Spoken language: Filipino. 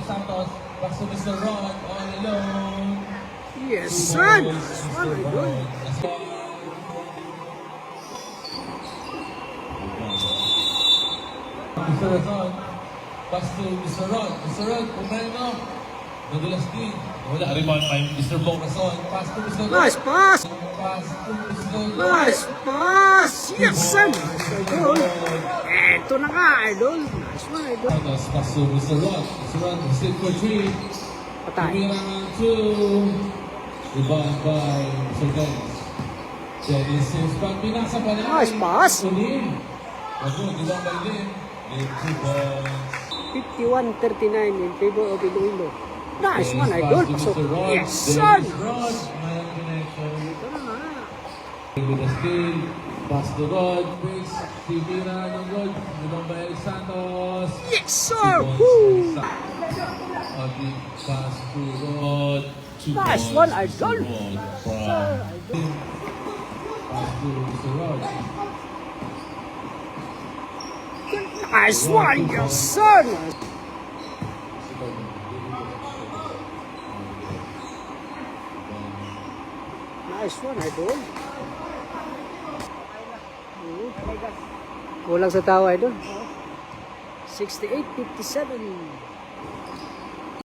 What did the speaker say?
Santos. Back to Mr. Ron, all alone. Yes, son! Son, idol. Mr. Ron, pass to Mr. Ron. Mr. Ron, Umeno. Nadulas din. Wala, rebound by Mr. Bocason. Pass to Mr. Ron. Nice pass! Pass to Mr. Ron. Nice pass! Yes, son! Nice, idol. Eto na nga, idol. Nice one, idol. Pass to Mr. Ron. Mr. Ron, sit for 3. Patay. Tumira ng 2. Rebound by Mr. Dennis. Dennis is back. Pinasa pa na. Nice pass. Ulim. Bago, rebound by Lim. Lim 2 points. 51-39 in favor of Iloilo. Nice one, Dennis idol. pass to So, Mr. Ron. yes, son! Dennis Ron. Mayroong connection. Ito na nga. With the steal. Pass to Rod. Breaks. Tibira ng Rod. Rebound by El Santos. Yes, sir! 2 points. Woo! Adi pass to Rod. 2 Nice points. one, idol. Mr. Rod from Sir, idol. pass to Mr. Rod. Nice one, yes, son! Nice one, idol. Kulang sa tao, idol. 68-57.